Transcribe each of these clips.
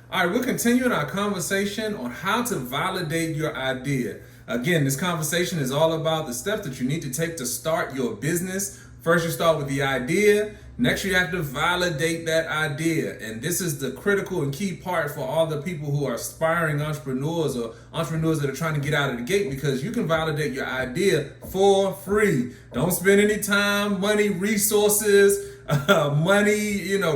All right, we're continuing our conversation on how to validate your idea. Again, this conversation is all about the steps that you need to take to start your business. First, you start with the idea. Next, you have to validate that idea. And this is the critical and key part for all the people who are aspiring entrepreneurs or entrepreneurs that are trying to get out of the gate, because you can validate your idea for free. Don't spend any time, money, resources,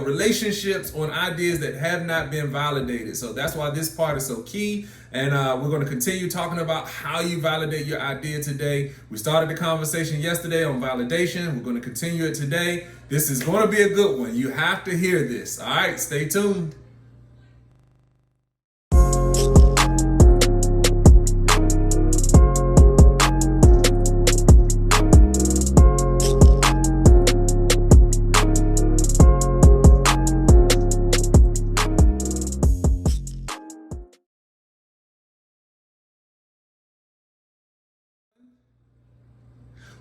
relationships on ideas that have not been validated. So that's why this part is so key. And we're going to continue talking about how you validate your idea today. We started the conversation yesterday on validation. We're going to continue it today. This is going to be a good one. You have to hear this. All right, stay tuned.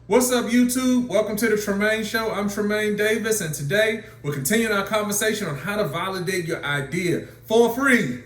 What's up, YouTube? Welcome to the Tremain Show. I'm Tremain Davis, and today we're continuing our conversation on how to validate your idea for free.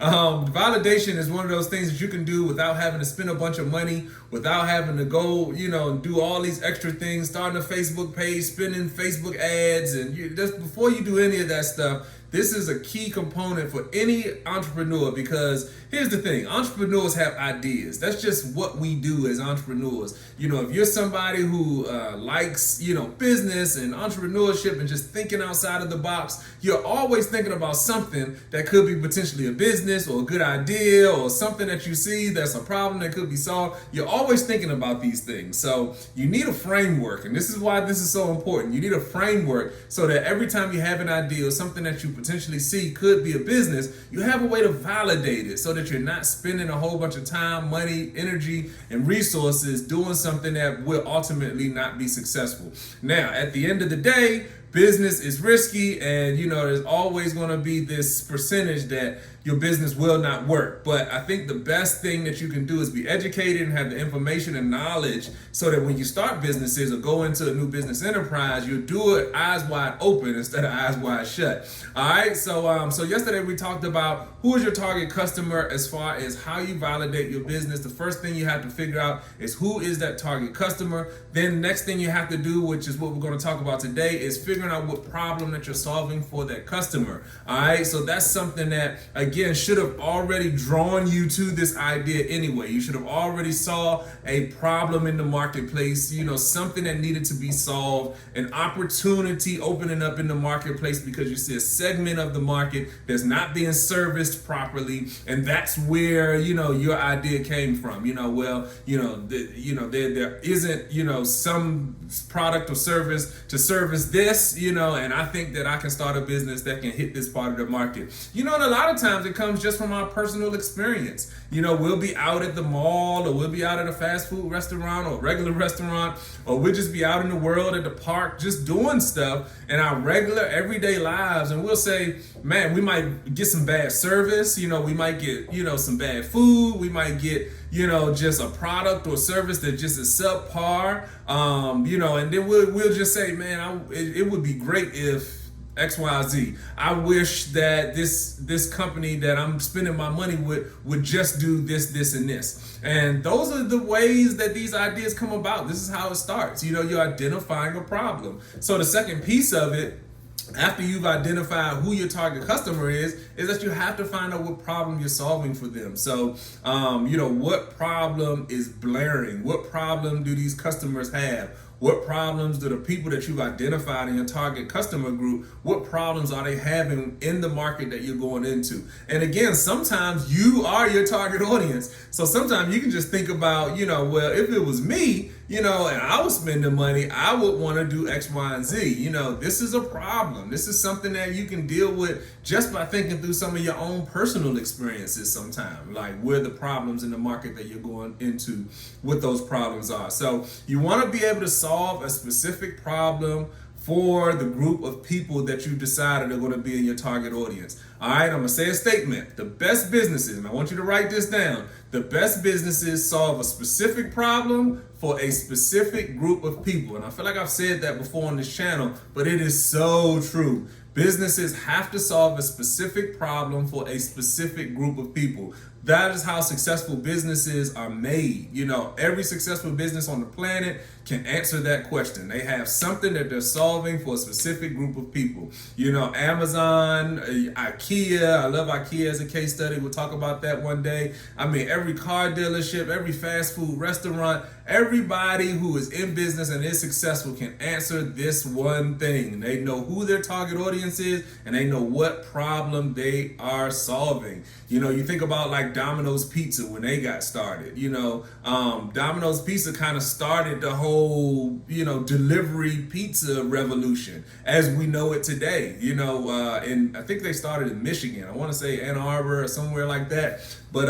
Validation is one of those things that you can do without having to spend a bunch of money, without having to go, and do all these extra things, starting a Facebook page, spending Facebook ads, and just before you do any of that stuff. This is a key component for any entrepreneur, because here's the thing, entrepreneurs have ideas. That's just what we do as entrepreneurs. If you're somebody who likes, business and entrepreneurship and just thinking outside of the box, you're always thinking about something that could be potentially a business or a good idea or something that you see that's a problem that could be solved. You're always thinking about these things. So you need a framework, and this is why this is so important. You need a framework so that every time you have an idea or something that you potentially see could be a business, you have a way to validate it so that you're not spending a whole bunch of time, money, energy, and resources doing something that will ultimately not be successful. Now, at the end of the day, business is risky, and there's always going to be this percentage that your business will not work. But I think the best thing that you can do is be educated and have the information and knowledge so that when you start businesses or go into a new business enterprise, you'll do it eyes wide open instead of eyes wide shut. All right, so yesterday we talked about who is your target customer as far as how you validate your business. The first thing you have to figure out is who is that target customer. Then next thing you have to do, which is what we're going to talk about today, is figuring out what problem that you're solving for that customer. All right, so that's something that, again, should have already drawn you to this idea anyway. You should have already saw a problem in the marketplace, something that needed to be solved, an opportunity opening up in the marketplace because you see a segment of the market that's not being serviced properly, and that's where your idea came from. There isn't some product or service to service this, and I think that I can start a business that can hit this part of the market. And a lot of times it comes just from our personal experience. We'll be out at the mall, or we'll be out at a fast food restaurant or a regular restaurant, or we'll just be out in the world at the park just doing stuff in our regular everyday lives, and we'll say, man, we might get some bad service, we might get some bad food, we might get just a product or service that just is subpar, and then we'll just say, man, it would be great if XYZ. I wish that this company that I'm spending my money with would just do this, and this. And those are the ways that these ideas come about. This is how it starts. You're identifying a problem. So the second piece of it, after you've identified who your target customer is that you have to find out what problem you're solving for them. So, what problem is blaring? What problem do these customers have? What problems do the people that you've identified in your target customer group, what problems are they having in the market that you're going into? And again, sometimes you are your target audience. So sometimes you can just think about, well, if it was me, and I was spending money, I would want to do X, Y, and Z. This is a problem. This is something that you can deal with just by thinking through some of your own personal experiences sometimes, like where the problems in the market that you're going into, what those problems are. So you want to be able to solve a specific problem for the group of people that you decided are going to be in your target audience. All right, I'm going to say a statement. The best businesses, and I want you to write this down, the best businesses solve a specific problem for a specific group of people. And I feel like I've said that before on this channel, but it is so true. Businesses have to solve a specific problem for a specific group of people. That is how successful businesses are made. You know, every successful business on the planet can answer that question. They have something that they're solving for a specific group of people. You know, Amazon, IKEA. I love IKEA as a case study. We'll talk about that one day. I mean, every car dealership, every fast food restaurant, everybody who is in business and is successful can answer this one thing. They know who their target audience is and they know what problem they are solving. You know, you think about like Dominos Pizza when they got started. You know, Dominos Pizza kind of started the whole, you know, delivery pizza revolution as we know it today. You know, and I think they started in Michigan. I want to say Ann Arbor or somewhere like that. But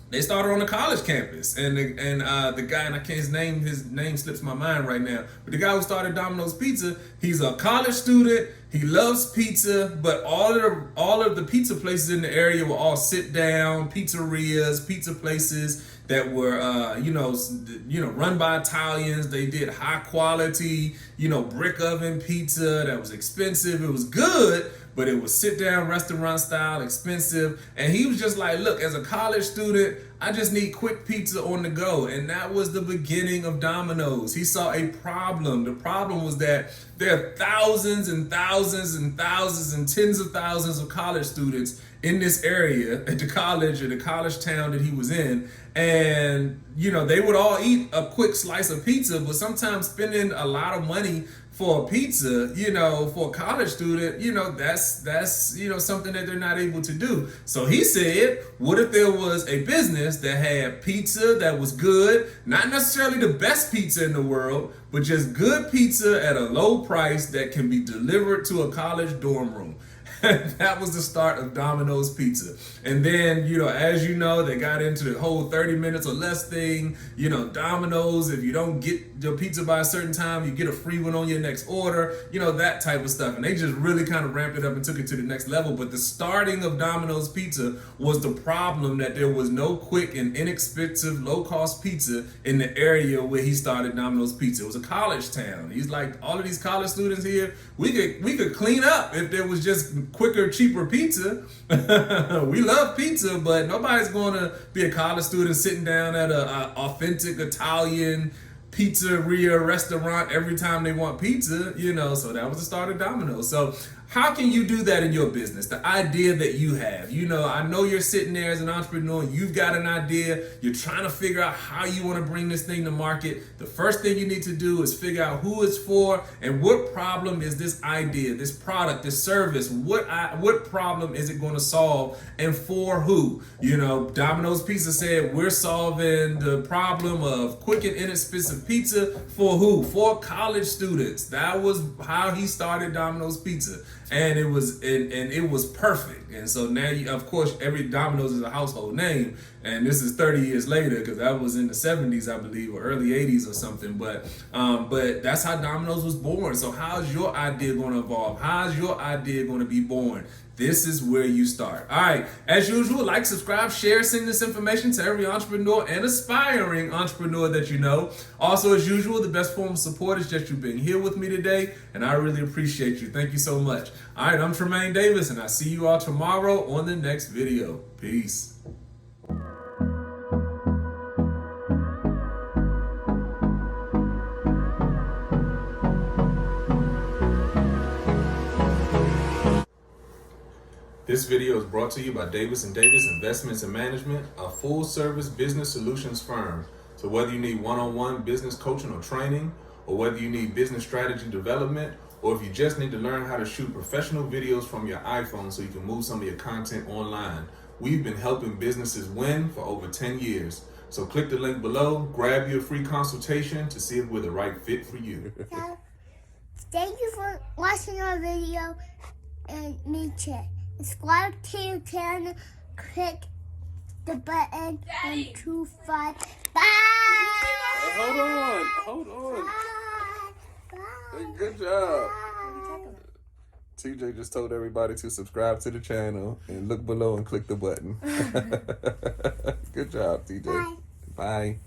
they started on a college campus, and the guy, and I can't his name slips my mind right now, but the guy who started Domino's Pizza, he's a college student. He loves pizza, but all of the pizza places in the area were all sit down pizzerias, pizza places that were run by Italians. They did high quality, brick oven pizza that was expensive. It was good, but it was sit down restaurant style, expensive. And he was just like, look, as a college student, I just need quick pizza on the go. And that was the beginning of Domino's. He saw a problem. The problem was that there are thousands and thousands and thousands and tens of thousands of college students in this area at the college town that he was in. And, they would all eat a quick slice of pizza, but sometimes spending a lot of money for a pizza, for a college student, that's something that they're not able to do. So he said, what if there was a business that had pizza that was good, not necessarily the best pizza in the world, but just good pizza at a low price that can be delivered to a college dorm room. That was the start of Domino's Pizza. And then, as you know, they got into the whole 30 minutes or less thing. Domino's, if you don't get your pizza by a certain time, you get a free one on your next order, that type of stuff. And they just really kind of ramped it up and took it to the next level. But the starting of Domino's Pizza was the problem that there was no quick and inexpensive, low-cost pizza in the area where he started Domino's Pizza. It was a college town. He's like, all of these college students here, we could clean up if there was just quicker, cheaper pizza. We love pizza, but nobody's going to be a college student sitting down at a authentic Italian pizzeria restaurant every time they want pizza, so that was the start of Domino's. So how can you do that in your business? The idea that you have, I know you're sitting there as an entrepreneur, you've got an idea, you're trying to figure out how you want to bring this thing to market. The first thing you need to do is figure out who it's for and what problem is this idea, this product, this service, what problem is it going to solve and for who? Domino's Pizza said we're solving the problem of quick and inexpensive pizza for who? For college students. That was how he started Domino's Pizza. And it was perfect. And so now, of course, every Domino's is a household name. And this is 30 years later, because that was in the 70s, I believe, or early 80s or something. But that's how Domino's was born. So how's your idea going to evolve? How's your idea going to be born? This is where you start. All right. As usual, like, subscribe, share, send this information to every entrepreneur and aspiring entrepreneur that you know. Also, as usual, the best form of support is just you being here with me today, and I really appreciate you. Thank you so much. All right, I'm Tremain Davis, and I see you all tomorrow on the next video. Peace. This video is brought to you by Davis & Davis Investments and Management, a full-service business solutions firm. So whether you need one-on-one business coaching or training, or whether you need business strategy development, or if you just need to learn how to shoot professional videos from your iPhone so you can move some of your content online, we've been helping businesses win for over 10 years. So click the link below, grab your free consultation to see if we're the right fit for you. So, thank you for watching our video and me check. Subscribe to the channel, click the button, and 2, 5. Bye! Hold on. Bye! Good job. TJ just told everybody to subscribe to the channel and look below and click the button. Good job, TJ. Bye. Bye.